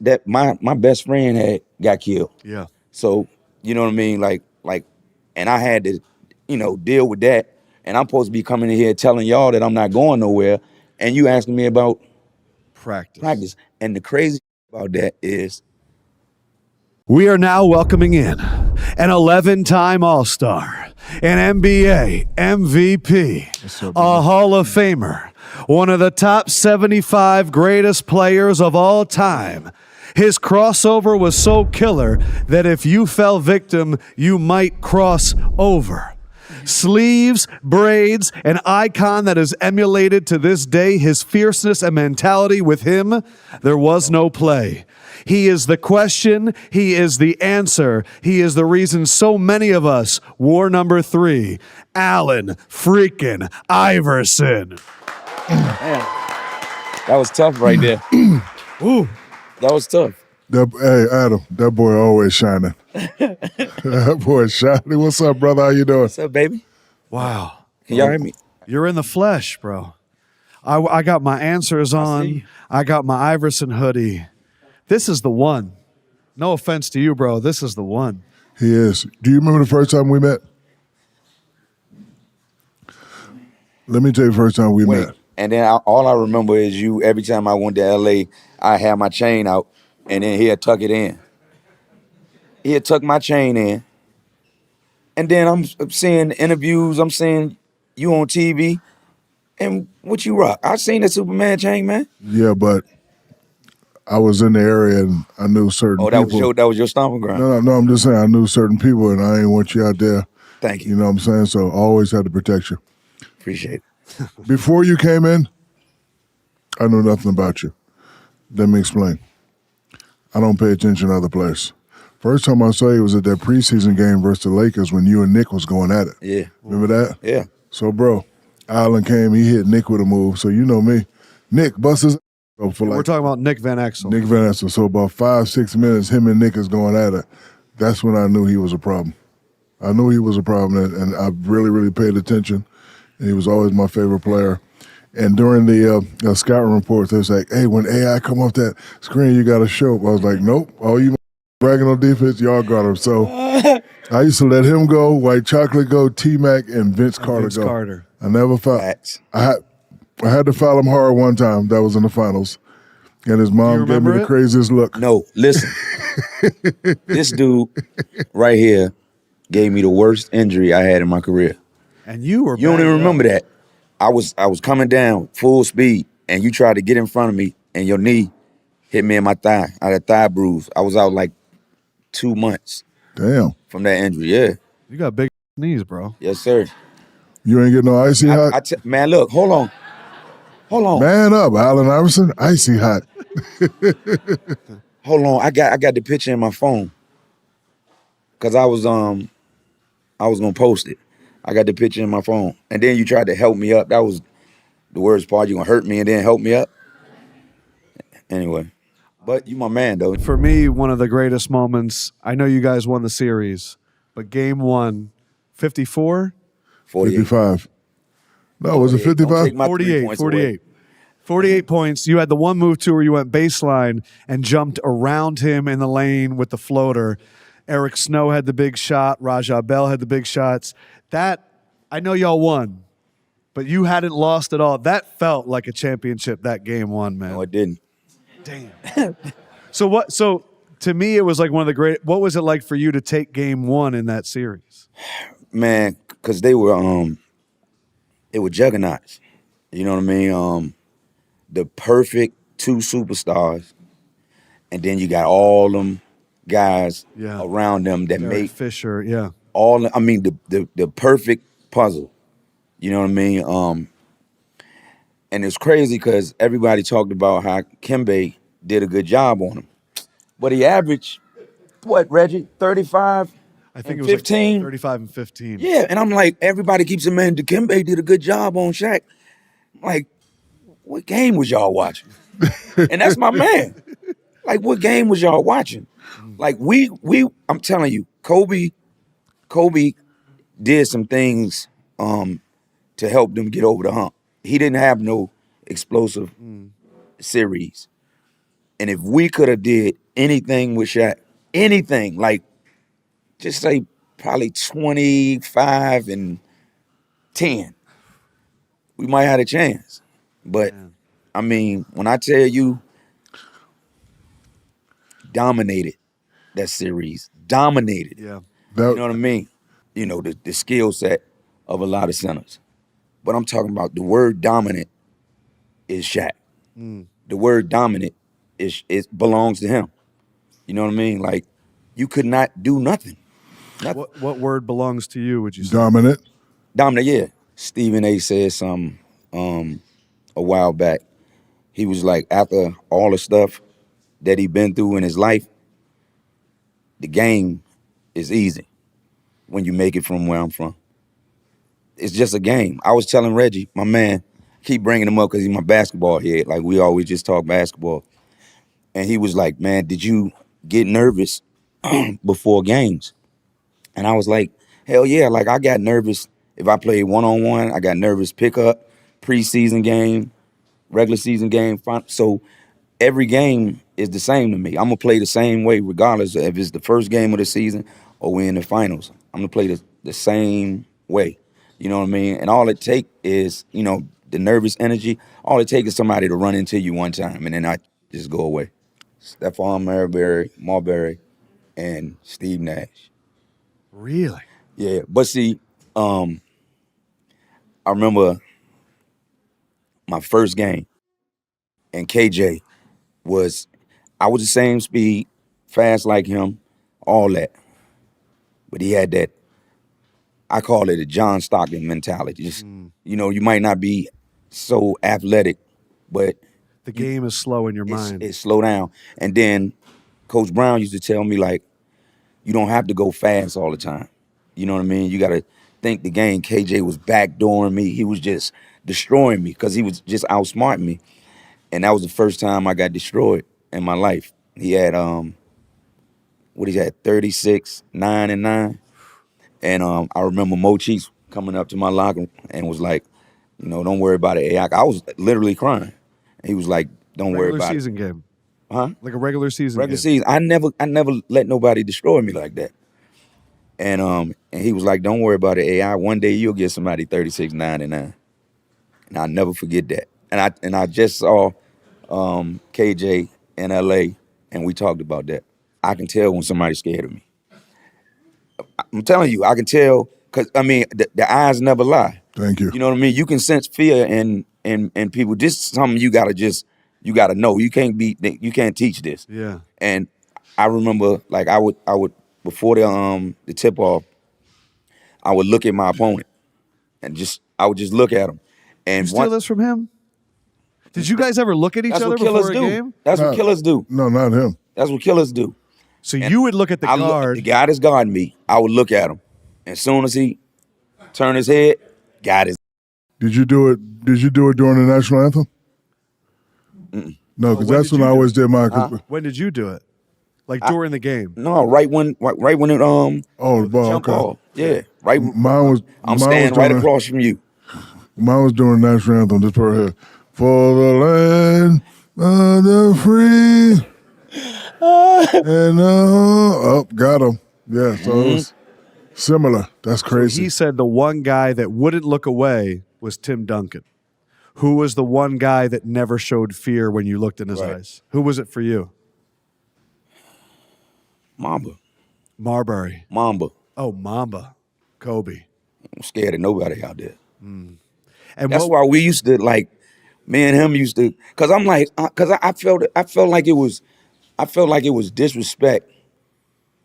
that my best friend got killed. Yeah. So, you know what I mean? Like, and I had to, deal with that. And I'm supposed to be coming in here telling y'all that I'm not going nowhere. And you asking me about practice. And the crazy about that is, we are now welcoming in an 11-time All-Star, an NBA MVP, a Hall of Famer, one of the top 75 greatest players of all time. His crossover was so killer that if you fell victim, you might cross over. Sleeves, braids, an icon that is emulated to this day. His fierceness and mentality, with him, there was no play. He is the question. He is the answer. He is the reason so many of us wore number 3. Allen freaking Iverson. man, that was tough right there. Ooh. That was tough. Hey, Adam, that boy always shining. That boy shining. What's up, brother? How you doing? What's up, baby? Wow. Can y'all hear me? You're in the flesh, bro. I got my answers on. I got my Iverson hoodie. This is the one. No offense to you, bro. This is the one. He is. Do you remember the first time we met? Let me tell you the first time we met. And then all I remember is you, every time I went to L.A., I had my chain out, and then he'd tuck it in. He'd tuck my chain in. And then I'm seeing interviews, I'm seeing you on TV, and what you rock? I seen that Superman chain, man. Yeah, but I was in the area and I knew certain people. That was your stomping ground. No, I'm just saying I knew certain people and I ain't want you out there. Thank you. You know what I'm saying? So I always had to protect you. Appreciate it. Before you came in, I knew nothing about you. Let me explain. I don't pay attention to other players. First time I saw you was at that preseason game versus the Lakers when you and Nick was going at it. Yeah. Remember that? Yeah. So, bro, Allen came, he hit Nick with a move. So you know me. Nick busts his We're talking about Nick Van Exel. Nick Van Exel. So about 5-6 minutes, him and Nick is going at it. That's when I knew he was a problem. I knew he was a problem, and I really, really paid attention. And he was always my favorite player. And during the scouting reports, they was like, hey, when AI come off that screen, you got to show up. I was like, nope, all you bragging on defense, y'all got him. So I used to let him go, White Chocolate go, T-Mac, and Vince Carter go. Carter. I never fouled. I had to foul him hard one time. That was in the finals. And his mom gave me the craziest look. No, listen. This dude right here gave me the worst injury I had in my career. And you don't even remember that. I was coming down full speed, and you tried to get in front of me, and your knee hit me in my thigh. I had a thigh bruise. I was out like 2 months. Damn. From that injury, yeah. You got big knees, bro. Yes, sir. You ain't getting no icy hot? Man, look, hold on. Man up, Allen Iverson. Icy hot. Hold on, I got the picture in my phone. Cause I was gonna post it. I got the picture in my phone. And then you tried to help me up. That was the worst part. You gonna hurt me and then help me up? Anyway. But you my man, though. For me, one of the greatest moments, I know you guys won the series, but game 1, 54? 55. No, was it 55? 48. 48 points. You had the one move too where you went baseline and jumped around him in the lane with the floater. Eric Snow had the big shot. Rajah Bell had the big shots. That, I know y'all won, but you hadn't lost at all. That felt like a championship, that game 1, man. No, it didn't. Damn. So to me, it was like one of the great, what was it like for you to take game 1 in that series? Man, because they were juggernauts. You know what I mean? The perfect 2 superstars. And then you got all them guys around them that Derek make Fisher, yeah. The perfect puzzle. You know what I mean? And it's crazy because everybody talked about how Kembe did a good job on him. But he averaged, what, Reggie? 35? I think it was 15? like 35 and 15. Yeah, and I'm like, everybody keeps saying, man, Kembe did a good job on Shaq. I'm like, what game was y'all watching? And that's my man. Like, what game was y'all watching? Like, I'm telling you, Kobe did some things to help them get over the hump. He didn't have no explosive series. And if we could have did anything with Shaq, anything, like just say probably 25 and 10, we might have a chance. But I mean, when I tell you, dominated that series, dominated. Yeah. You know what I mean? You know, the skill set of a lot of centers. But I'm talking about the word dominant is Shaq. The word dominant it belongs to him. You know what I mean? Like, you could not do nothing. What word belongs to you, would you say? Dominant. Dominant, yeah. Stephen A said something a while back. He was like, after all the stuff that he been through in his life, the game is easy when you make it from where I'm from. It's just a game. I was telling Reggie, my man, keep bringing him up because he's my basketball head. Like, we always just talk basketball. And he was like, man, did you get nervous before games? And I was like, hell yeah. Like, I got nervous if I played one-on-one. I got nervous pickup, preseason game, regular season game. So every game is the same to me. I'm going to play the same way regardless of if it's the first game of the season or we're in the finals. I'm going to play the same way. You know what I mean? And all it take is, you know, the nervous energy. All it takes is somebody to run into you one time and then I just go away. Stephon Marbury, and Steve Nash. Really? Yeah, but see, I remember my first game, and KJ I was the same speed, fast like him, all that. But he had that, I call it a John Stockton mentality. Just, you know, you might not be so athletic, but The game is slow in your mind. It's slow down. And then Coach Brown used to tell me, like, you don't have to go fast all the time. You know what I mean? You got to think the game. KJ was backdooring me. He was just destroying me because he was just outsmarting me. And that was the first time I got destroyed in my life. He had, 36, 9 and 9. And I remember Mo Cheeks coming up to my locker and was like, you know, don't worry about it. I was literally crying. He was like, don't worry about Regular season it. game. Huh? Like a regular season Regular game. season. I never let nobody destroy me like that. And he was like, don't worry about it, AI. One day you'll get somebody 36, 9 and 9. And I'll never forget that. And I just saw KJ in LA and we talked about that. I can tell when somebody's scared of me. I'm telling you, I can tell because I mean the eyes never lie. Thank you. You know what I mean? You can sense fear in people. This is something you gotta know. You can't teach this. Yeah. And I remember, like, I would before the tip off, I would look at my opponent and I would just look at him. And You steal this from him? Did you guys ever look at each that's other what killers before a do. game? That's what killers do. No, not him. That's what killers do. So you would look at the guard. The guy that's guarding me, I would look at him. As soon as he turned his head, got his. Did you do it during the national anthem? No, because when that's did when I you do always did mine. When did you do it? Like during the game? No, right when it The ball. jump Okay. ball. Yeah, right. Mine I'm standing right across from you. Mine was during the national anthem. This part here. For the land of the free. And got him. Yeah, so it was similar. That's crazy. He said the one guy that wouldn't look away was Tim Duncan. Who was the one guy that never showed fear when you looked in his eyes? Who was it for you? Marbury. Mamba. Oh, Mamba. Kobe. I'm scared of nobody out there. And That's why we used to, like, me and him used to, cause I'm like, cause I felt like it was disrespect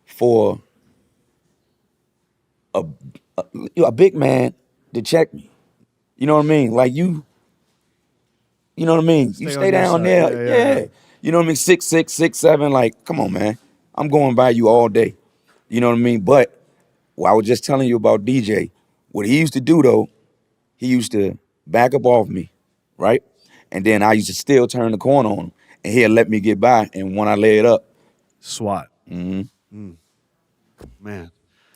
for a big man to check me. You know what I mean? Like you know what I mean? You stay down there, yeah. You know what I mean? 6'6", 6'7", like, come on, man. I'm going by you all day. You know what I mean? But I was just telling you about DJ. What he used to do though, he used to back up off me, right? And then I used to still turn the corner on him, and he'll let me get by. And when I lay it up, SWAT. man,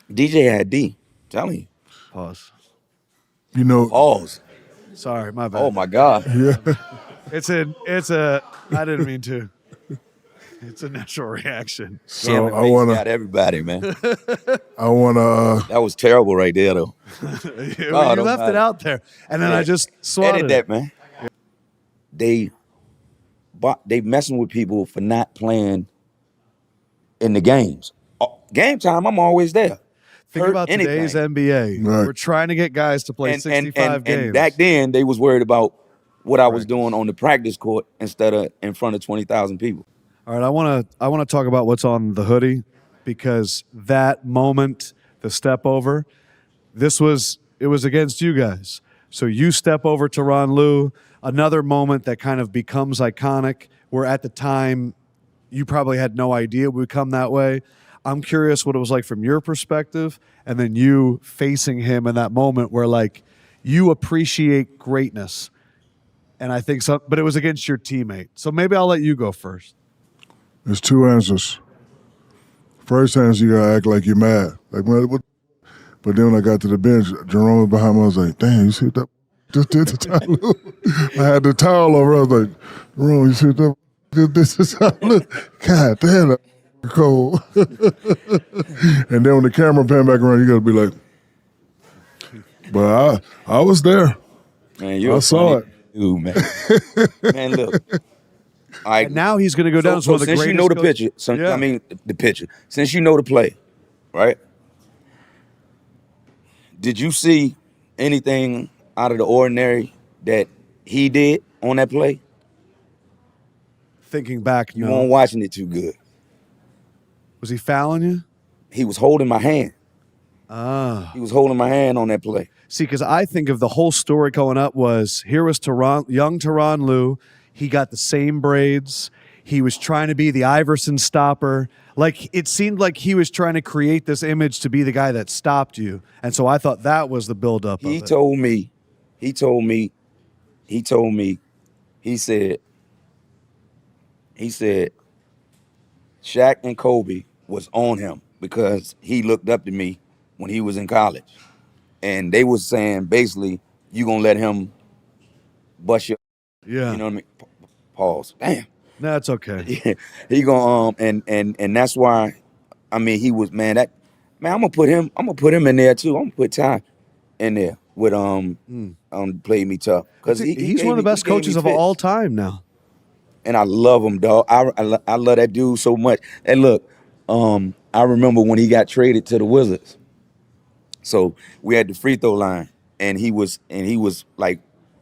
DJ had D. Telling you, Pause. You know, pause. Sorry, my bad. Oh my God. yeah. It's a. I didn't mean to. It's a natural reaction. So Cameron I Bates wanna, got everybody, man. I wanna. That was terrible right there, though. You God left it almighty. out there, and then I Yeah. just swatted Edit that, man. They messing with people for not playing in the games. Game time, I'm always there. Think Hurt about today's anything. NBA. Right. We're trying to get guys to play 65 games. And back then, they was worried about what I was doing on the practice court instead of in front of 20,000 people. All right, I want to talk about what's on the hoodie, because that moment, the step over, it was against you guys. So you step over to Ron Lue, another moment that kind of becomes iconic, where at the time you probably had no idea it would come that way. I'm curious what it was like from your perspective, and then you facing him in that moment where, like, you appreciate greatness. And I think so, but it was against your teammate. So maybe I'll let you go first. There's two answers. First answer, you gotta act like you're mad. Like, what? But then when I got to the bench, Jerome was behind me. I was like, damn, you see that? Just did the towel. I had the towel over. I was like, Jerome, you see that? This is how God damn, that cold. And then when the camera pan back around, you gotta be like, but I was there. Man, you're I saw it. Dude, man. Man, look. All right, And now he's going to go down as one of the since greatest. you know the coaches. picture, Yeah. I mean the picture. Since you know the play, right? Did you see anything out of the ordinary that he did on that play? Thinking back, You no. weren't watching it too good. Was he fouling you? He was holding my hand. Ah. He was holding my hand on that play. See, because I think of the whole story going up was, here was young Tyronn Lue. He got the same braids. He was trying to be the Iverson stopper. Like, it seemed like he was trying to create this image to be the guy that stopped you. And so I thought that was the buildup of it. He told me, he said, Shaq and Kobe was on him because he looked up to me when he was in college. And they was saying, basically, you gonna let him bust your, Yeah. you know what I mean? Pause. Damn. No, it's okay. Yeah. He gonna, and that's why, I mean, he was, man, I'm gonna put him in there too. I'm gonna put Ty in there with, Play Me Tough. Cause He's one of the best coaches of all time now. And I love him, dog. I love that dude so much. And look, I remember when he got traded to the Wizards. So we had the free throw line, and he was like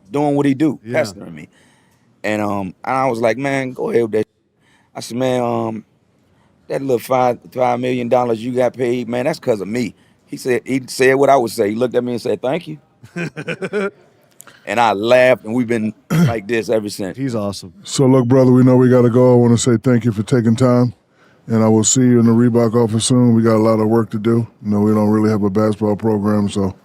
doing what he do, pestering me. And I was like, man, go ahead with that. I said, man, that little $5 million you got paid, man, that's because of me. He said what I would say. He looked at me and said, thank you. And I laughed, and we've been like this ever since. He's awesome. So look, brother, we know we got to go. I want to say thank you for taking time, and I will see you in the Reebok office soon. We got a lot of work to do. You know, we don't really have a basketball program, so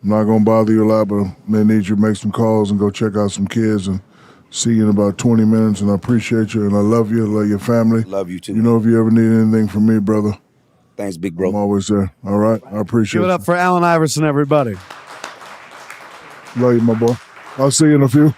I'm not going to bother you a lot, but I may need you to make some calls and go check out some kids, and see you in about 20 minutes, and I appreciate you, and I love you, I love your family. Love you too. You know, if you ever need anything from me, brother, Thanks, big bro. I'm always there. All right? I appreciate Give it you. up for Allen Iverson, everybody. Love you, my boy. I'll see you in a few.